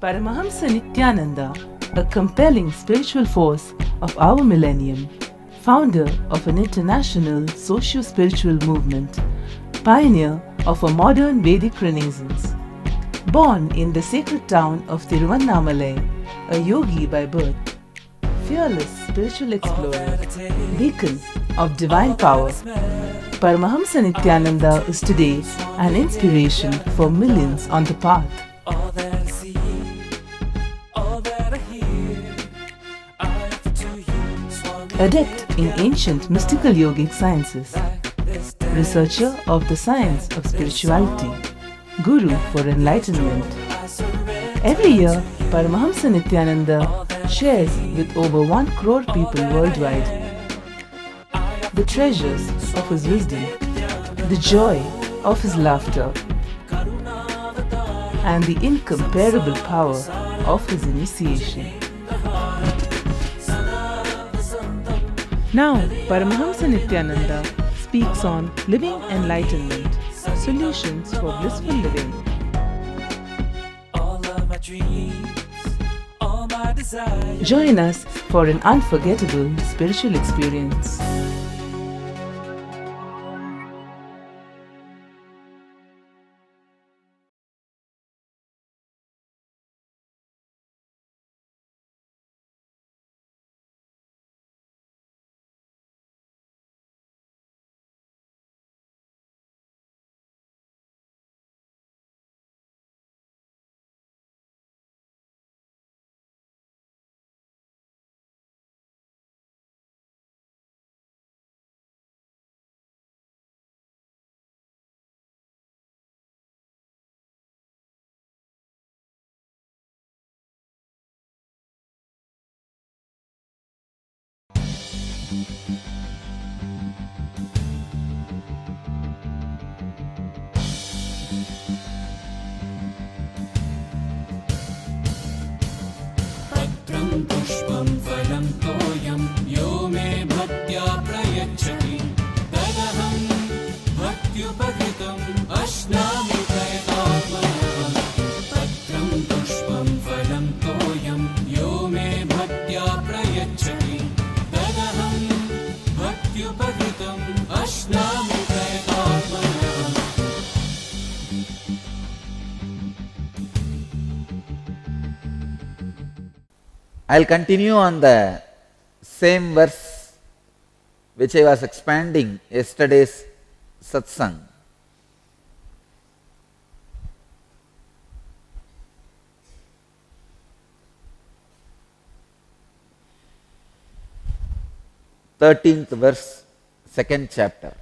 Paramahamsa Nityananda, a compelling spiritual force of our millennium, founder of an international socio-spiritual movement, pioneer of a modern Vedic renaissance. Born in the sacred town of Tiruvannamalai, a yogi by birth, fearless spiritual explorer, beacon of divine power, Paramahamsa Nityananda is today an inspiration for millions on the path. Adept in ancient mystical yogic sciences, researcher of the science of spirituality, guru for enlightenment. Every year, Paramahamsa Nityananda shares with over 1 crore people worldwide the treasures of his wisdom, the joy of his laughter, and the incomparable power of his initiation. Now, Paramahamsa Nityananda speaks on living enlightenment, solutions for blissful living. Join us for an unforgettable spiritual experience. पुष्पं फलं तोयं यो मे भक्त्या प्रयच्छति तदहं भक्त्युपहृतम् अश्नामि प्रयतात्मनः। पत्रं पुष्पं फलं तोयं यो मे भक्त्या प्रयच्छति तदहं भक्त्युपहृतम् अश्नामि प्रयतात्मनः। I will continue on the same verse which I was expanding yesterday's satsang. Thirteenth verse, second chapter.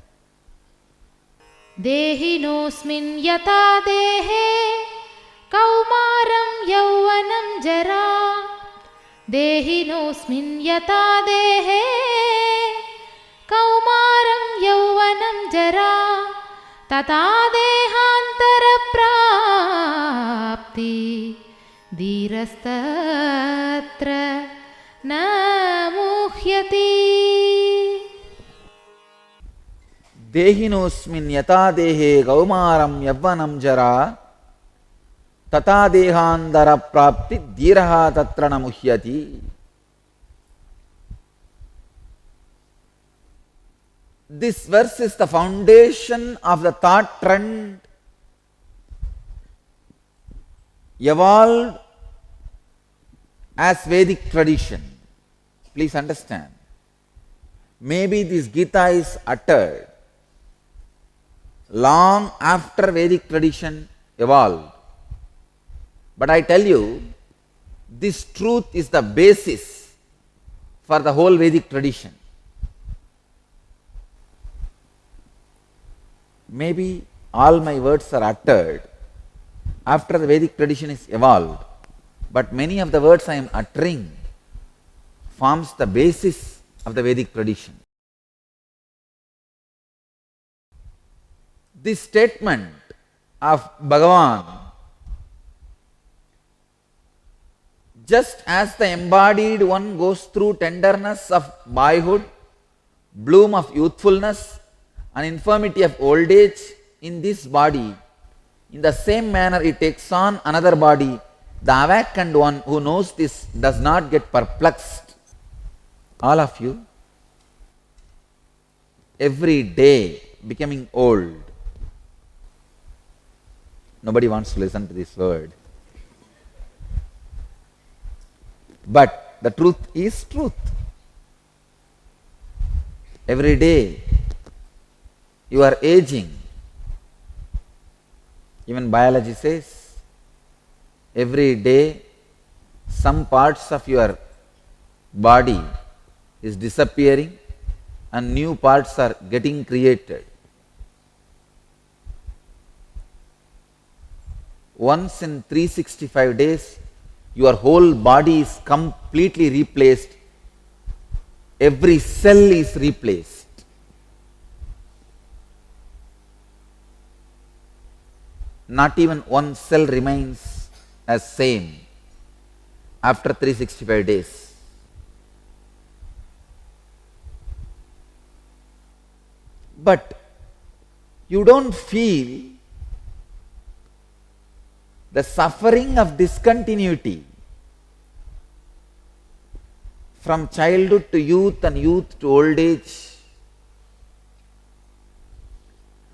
देहिनोऽस्मिन् यथा देहे कौमारं यौवनं जरा देहिनोऽस्मिन् यथा देहे कौमारं यौवनं जरा तथा देहान्तरप्राप्ति धीरस्तत्र न मुह्यति। देहिनोऽस्मिन् यथा देहे कौमारं यौवनं जरा तथा देहांतर प्राप्ति धीरः तत्र न मुह्यति. This verse is the foundation of the thought trend evolved as Vedic tradition. Please understand. Maybe this Gita is uttered long after Vedic tradition evolved. But I tell you, this truth is the basis for the whole Vedic tradition. Maybe all my words are uttered after the Vedic tradition is evolved, but many of the words I am uttering forms the basis of the Vedic tradition. This statement of Bhagavan, just as the embodied one goes through tenderness of boyhood, bloom of youthfulness, and infirmity of old age in this body, in the same manner it takes on another body The awakened one who knows this does not get perplexed. All of you, every day becoming old. Nobody wants to listen to this word. But the truth is truth. Every day you are aging. Even biology says, every day some parts of your body is disappearing and new parts are getting created. Once in 365 days, your whole body is completely replaced. Every cell is replaced. Not even one cell remains as same after 365 days. But you don't feel the suffering of discontinuity from childhood to youth and youth to old age.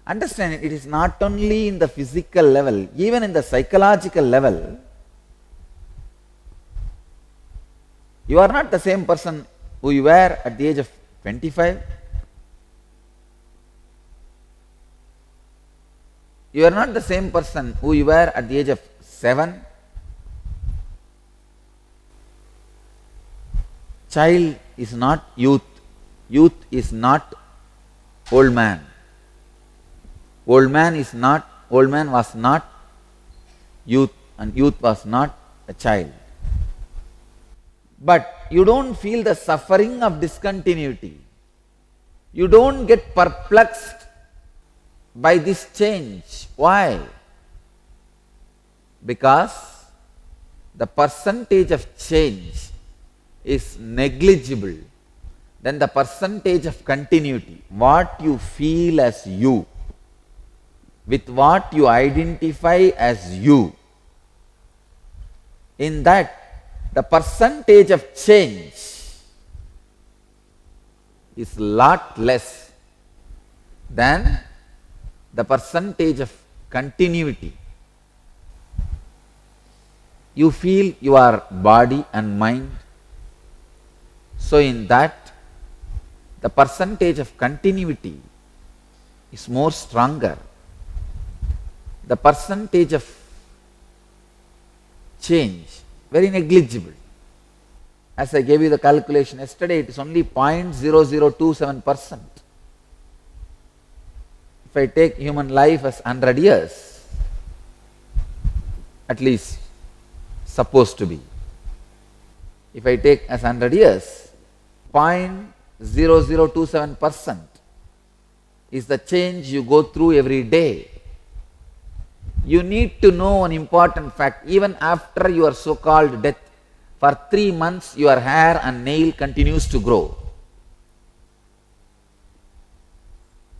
Understand, it is not only in the physical level, even in the psychological level. You are not the same person who you were at the age of 25. You are not the same person who you were at the age of 7. Child is not youth. Youth is not old man. Old man was not youth, and youth was not a child. But you don't feel the suffering of discontinuity. You don't get perplexed by this change. Why? Because the percentage of change is negligible than the percentage of continuity. What you feel as you, with what you identify as you, in that the percentage of change is lot less than the percentage of continuity. You feel your body and mind, so in that the percentage of continuity is more stronger. The percentage of change very negligible. As I gave you the calculation yesterday, it is only 0.0027%. If I take human life as 100 years, at least supposed to be, if I take as 100 years, 0.0027% is the change you go through every day. You need to know an important fact. Even after your so-called death, for 3 months your hair and nail continues to grow.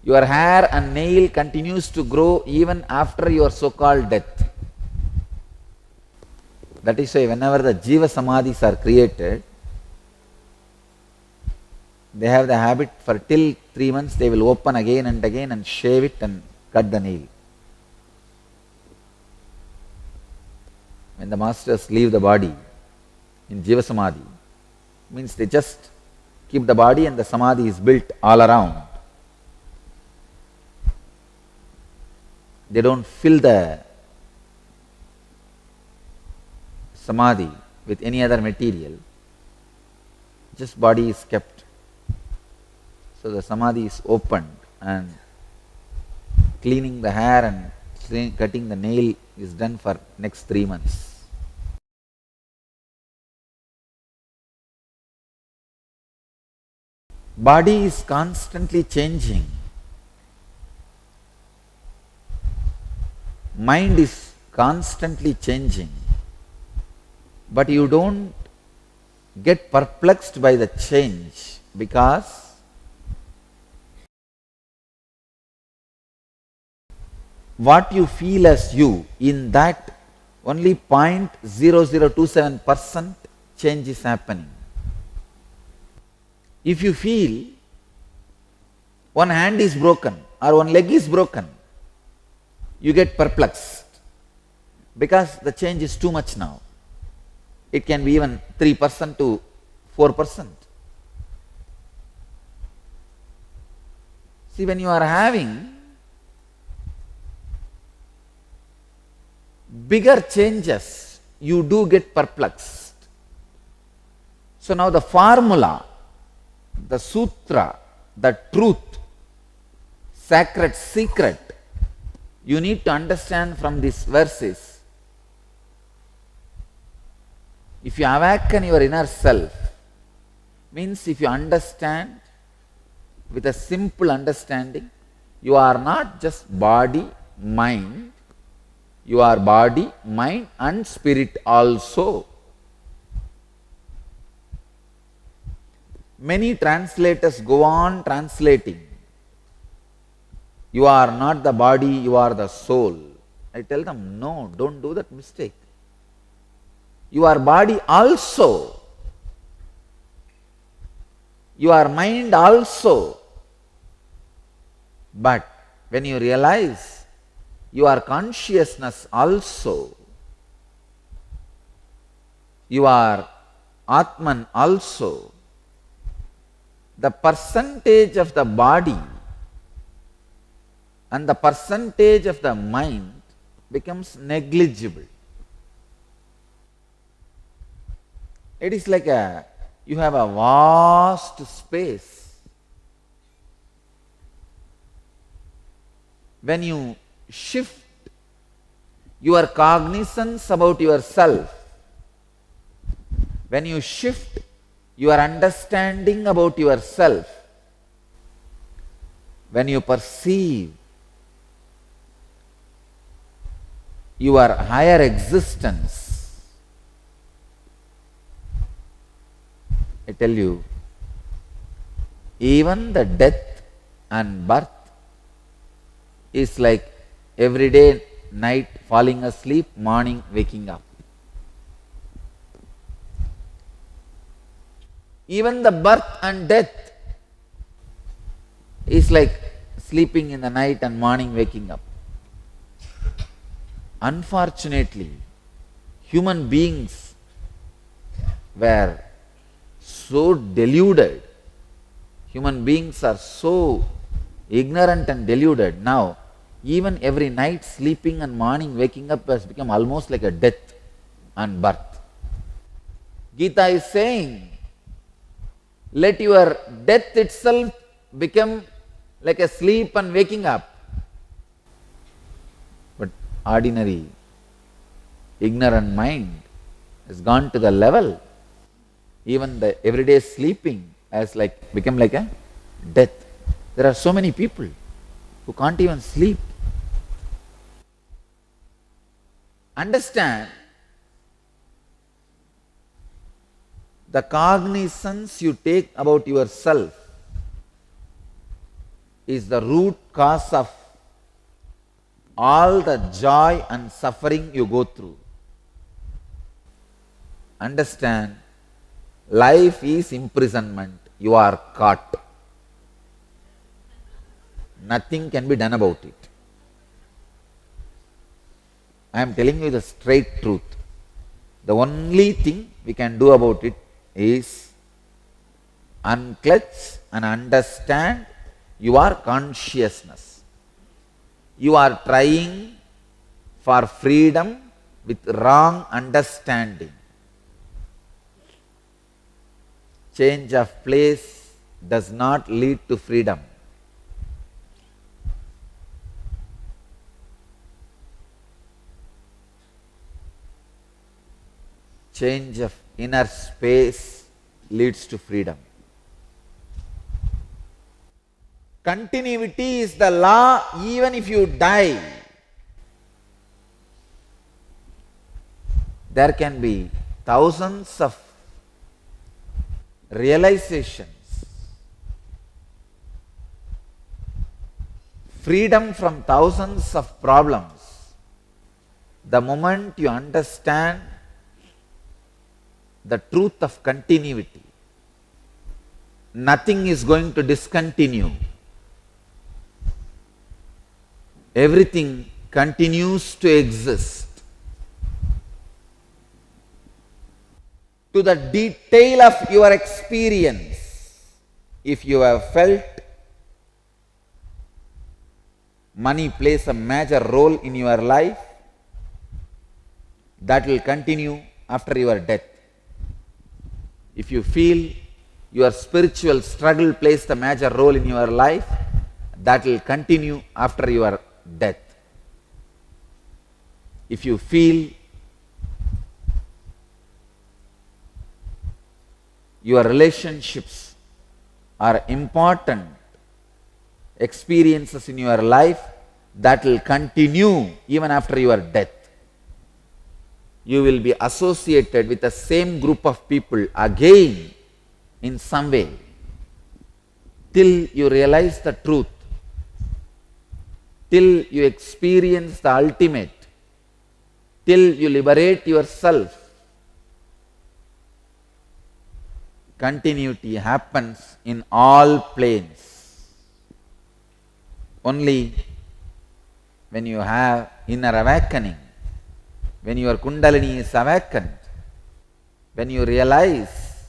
Your hair and nail continues to grow even after your so-called death. That is why whenever the Jiva Samadhis are created, they have the habit for till 3 months they will open again and again and shave it and cut the nail. When the masters leave the body in Jiva Samadhi, means they just keep the body and the Samadhi is built all around. They don't fill the Samadhi with any other material, just body is kept. So the Samadhi is opened and cleaning the hair and cutting the nail is done for next 3 months. Body is constantly changing. Mind is constantly changing. But you don't get perplexed by the change because what you feel as you, in that only 0.0027% change is happening. If you feel one hand is broken or one leg is broken, you get perplexed because the change is too much now. It can be even 3% to 4%. See, when you are having bigger changes, you do get perplexed. So now the formula, the sutra, the truth, sacred secret, you need to understand from these verses. If you awaken your inner self, means if you understand with a simple understanding, you are not just body, mind, you are body, mind and spirit also. Many translators go on translating. You are not the body, you are the soul. I tell them, no, don't do that mistake. You are body also. You are mind also. But when you realize you are consciousness also, you are Atman also, the percentage of the body and the percentage of the mind becomes negligible. It is like you have a vast space. When you shift your cognizance about yourself, when you shift your understanding about yourself, when you perceive your higher existence, I tell you, even the death and birth is like everyday night falling asleep, morning waking up. Even the birth and death is like sleeping in the night and morning waking up. Unfortunately, human beings were so deluded. Human beings are so ignorant and deluded. Now, even every night sleeping and morning waking up has become almost like a death and birth. Gita is saying, let your death itself become like a sleep and waking up. But ordinary, ignorant mind has gone to the level, even the everyday sleeping has become like a death. There are so many people who can't even sleep. Understand, the cognizance you take about yourself is the root cause of all the joy and suffering you go through. Understand, life is imprisonment. You are caught. Nothing can be done about it. I am telling you the straight truth. The only thing we can do about it is unclutch and understand your consciousness. You are trying for freedom with wrong understanding. Change of place does not lead to freedom. Change of inner space leads to freedom. Continuity is the law even if you die. There can be thousands of realizations, freedom from thousands of problems, The moment you understand the truth of continuity, nothing is going to discontinue. Everything continues to exist. To the detail of your experience, if you have felt money plays a major role in your life, that will continue after your death. If you feel your spiritual struggle plays a major role in your life, that will continue after your death. If you feel your relationships are important experiences in your life, that will continue even after your death. You will be associated with the same group of people again in some way, till you realize the truth, till you experience the ultimate, till you liberate yourself. Continuity happens in all planes. Only when you have inner awakening, when your Kundalini is awakened, when you realize,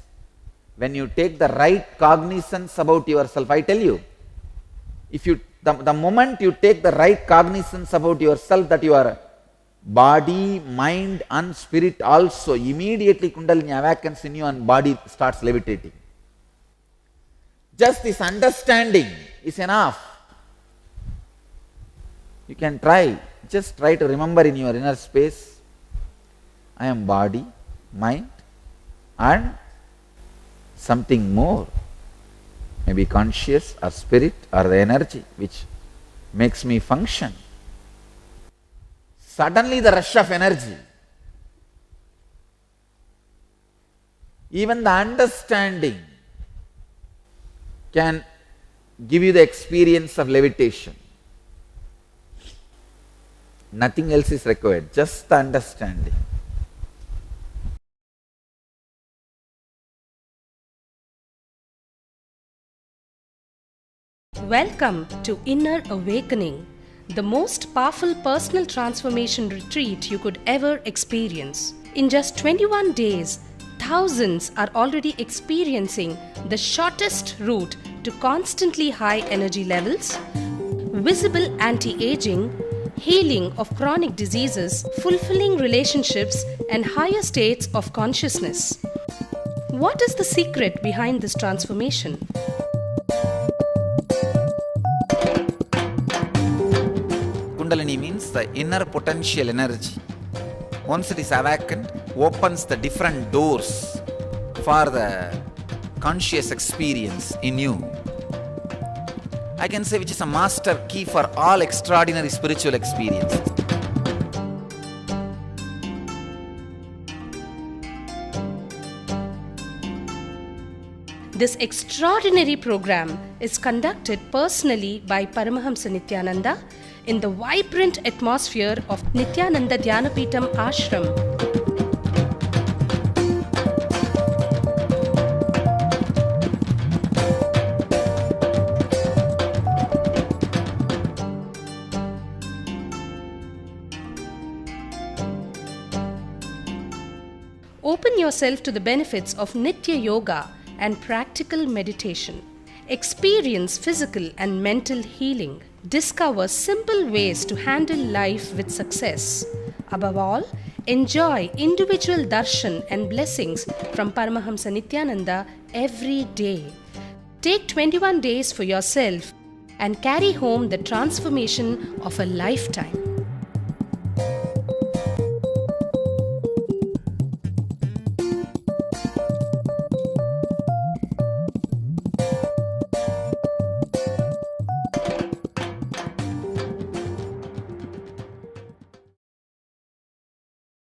when you take the right cognizance about yourself. I tell you, if you the moment you take the right cognizance about yourself, that your body, mind and spirit also, immediately Kundalini awakens in you and body starts levitating. Just this understanding is enough. You can just try to remember in your inner space, I am body, mind and something more, maybe conscious or spirit or the energy which makes me function. Suddenly the rush of energy, even the understanding can give you the experience of levitation. Nothing else is required, just the understanding. Welcome to Inner Awakening, the most powerful personal transformation retreat you could ever experience. In just 21 days, thousands are already experiencing the shortest route to constantly high energy levels, visible anti-aging, healing of chronic diseases, fulfilling relationships, and higher states of consciousness. What is the secret behind this transformation? Kundalini means the inner potential energy. Once it is awakened, opens the different doors for the conscious experience in you. I can say which is a master key for all extraordinary spiritual experiences. This extraordinary program is conducted personally by Paramahamsa Nityananda in the vibrant atmosphere of Nityananda Dhyanapitham Ashram. Open yourself to the benefits of Nitya Yoga and practical meditation. Experience physical and mental healing. Discover simple ways to handle life with success. Above all, enjoy individual darshan and blessings from Paramahamsa Nityananda every day. Take 21 days for yourself and carry home the transformation of a lifetime.